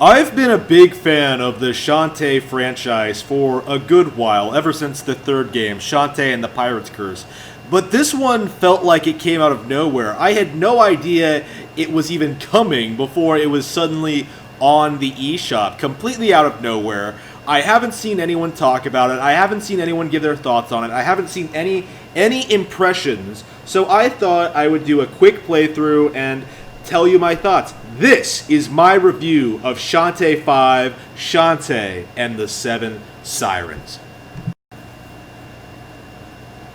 I've been a big fan of the Shantae franchise for a good while, ever since the third game, Shantae and the Pirate's Curse. But this one felt like it came out of nowhere. I had no idea it was even coming before it was suddenly on the eShop, completely out of nowhere. I haven't seen anyone talk about it. I haven't seen anyone give their thoughts on it. I haven't seen any impressions. So I thought I would do a quick playthrough and tell you my thoughts. This is my review of Shantae 5, Shantae and the Seven Sirens.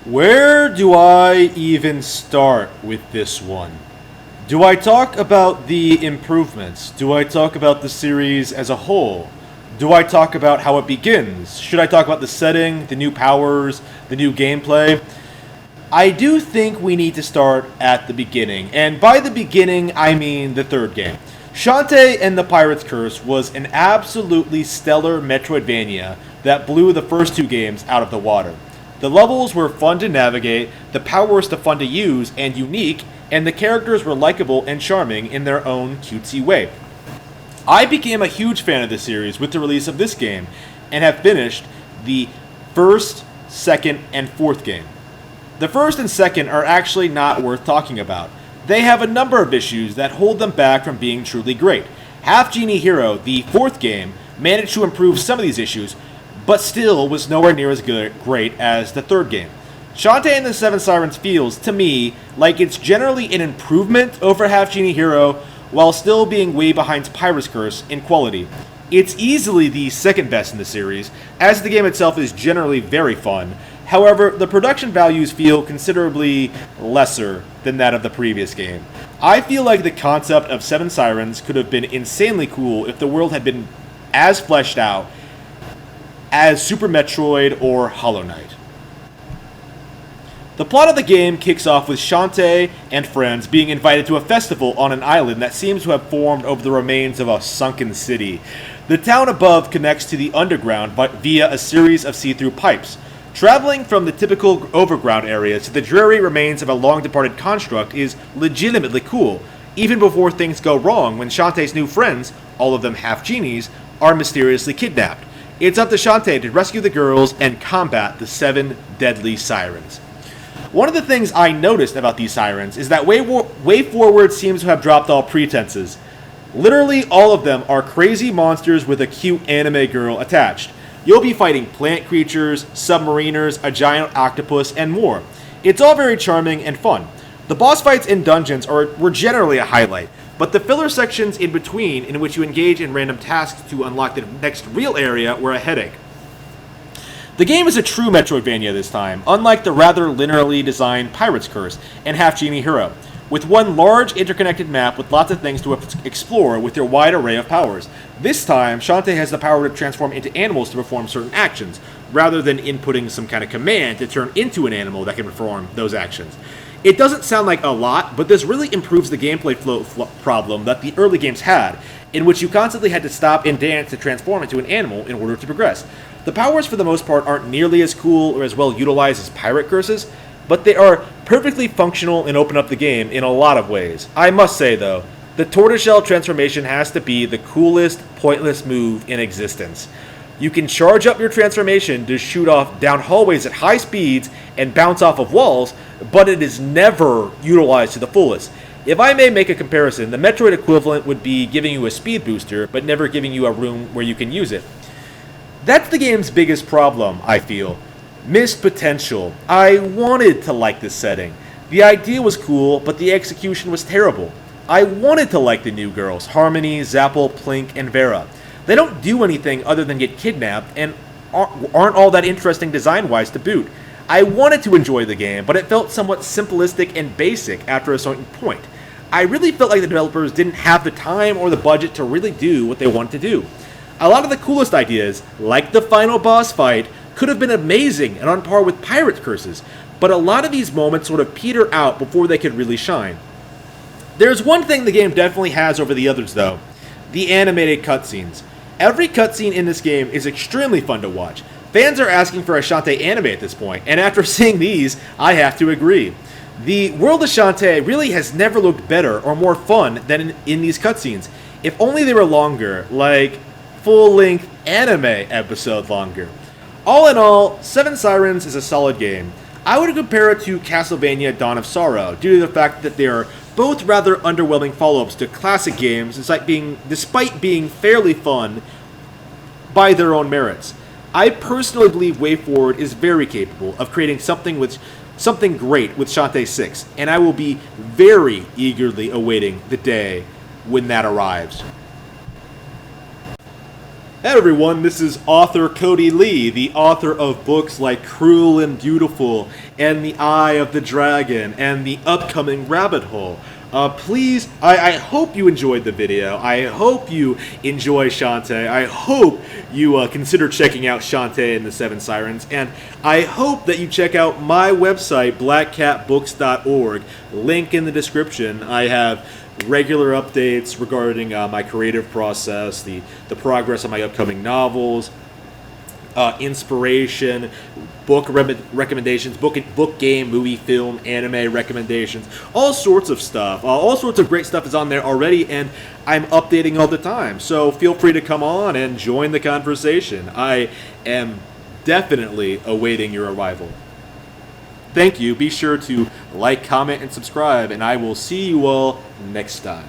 Where do I even start with this one? Do I talk about the improvements? Do I talk about the series as a whole? Do I talk about how it begins? Should I talk about the setting, the new powers, the new gameplay? I do think we need to start at the beginning, and by the beginning, I mean the third game. Shantae and the Pirate's Curse was an absolutely stellar Metroidvania that blew the first two games out of the water. The levels were fun to navigate, the powers were fun to use and unique, and the characters were likable and charming in their own cutesy way. I became a huge fan of the series with the release of this game, and have finished the first, second, and fourth game. The first and second are actually not worth talking about. They have a number of issues that hold them back from being truly great. Half Genie Hero, the fourth game, managed to improve some of these issues, but still was nowhere near as great as the third game. Shantae and the Seven Sirens feels, to me, like it's generally an improvement over Half Genie Hero, while still being way behind Pirate's Curse in quality. It's easily the second best in the series, as the game itself is generally very fun. However, the production values feel considerably lesser than that of the previous game. I feel like the concept of Seven Sirens could have been insanely cool if the world had been as fleshed out as Super Metroid or Hollow Knight. The plot of the game kicks off with Shantae and friends being invited to a festival on an island that seems to have formed over the remains of a sunken city. The town above connects to the underground via a series of see-through pipes. Traveling from the typical overground areas to the dreary remains of a long-departed construct is legitimately cool, even before things go wrong when Shantae's new friends, all of them half-genies, are mysteriously kidnapped. It's up to Shantae to rescue the girls and combat the seven deadly sirens. One of the things I noticed about these sirens is that Way Forward seems to have dropped all pretenses. Literally all of them are crazy monsters with a cute anime girl attached. You'll be fighting plant creatures, submariners, a giant octopus, and more. It's all very charming and fun. The boss fights in dungeons were generally a highlight, but the filler sections in between, in which you engage in random tasks to unlock the next real area, were a headache. The game is a true Metroidvania this time, unlike the rather linearly designed Pirate's Curse and Half Genie Hero, with one large interconnected map with lots of things to explore with your wide array of powers. This time, Shantae has the power to transform into animals to perform certain actions, rather than inputting some kind of command to turn into an animal that can perform those actions. It doesn't sound like a lot, but this really improves the gameplay flow problem that the early games had, in which you constantly had to stop and dance to transform into an animal in order to progress. The powers, for the most part, aren't nearly as cool or as well utilized as Pirate Curses, but they are perfectly functional and open up the game in a lot of ways. I must say, though, the tortoiseshell transformation has to be the coolest, pointless move in existence. You can charge up your transformation to shoot off down hallways at high speeds and bounce off of walls, but it is never utilized to the fullest. If I may make a comparison, the Metroid equivalent would be giving you a speed booster, but never giving you a room where you can use it. That's the game's biggest problem, I feel. Missed potential. I wanted to like this setting. The idea was cool, but the execution was terrible. I wanted to like the new girls, Harmony, Zapple, Plink, and Vera. They don't do anything other than get kidnapped, and aren't all that interesting design-wise to boot. I wanted to enjoy the game, but it felt somewhat simplistic and basic after a certain point. I really felt like the developers didn't have the time or the budget to really do what they wanted to do. A lot of the coolest ideas, like the final boss fight, could have been amazing and on par with Pirate Curses, but a lot of these moments sort of peter out before they could really shine. There's one thing the game definitely has over the others, though: the animated cutscenes. Every cutscene in this game is extremely fun to watch. Fans are asking for a Shantae anime at this point, and after seeing these, I have to agree. The world of Shantae really has never looked better or more fun than in these cutscenes. If only they were longer, like full-length anime episode longer. All in all, Seven Sirens is a solid game. I would compare it to Castlevania Dawn of Sorrow, due to the fact that they are both rather underwhelming follow-ups to classic games, despite being fairly fun by their own merits. I personally believe WayForward is very capable of creating something great with Shantae 6, and I will be very eagerly awaiting the day when that arrives. Hey everyone, this is author Cody Lee, the author of books like Cruel and Beautiful, and The Eye of the Dragon, and the upcoming Rabbit Hole. Please, I hope you enjoyed the video. I hope you enjoy Shantae. I hope you consider checking out Shantae and the Seven Sirens. And I hope that you check out my website, blackcatbooks.org. Link in the description. I have regular updates regarding my creative process, the progress on my upcoming novels, inspiration, book recommendations, book, game, movie, film, anime recommendations, all sorts of stuff. All sorts of great stuff is on there already, and I'm updating all the time. So feel free to come on and join the conversation. I am definitely awaiting your arrival. Thank you. Be sure to like, comment, and subscribe, and I will see you all next time.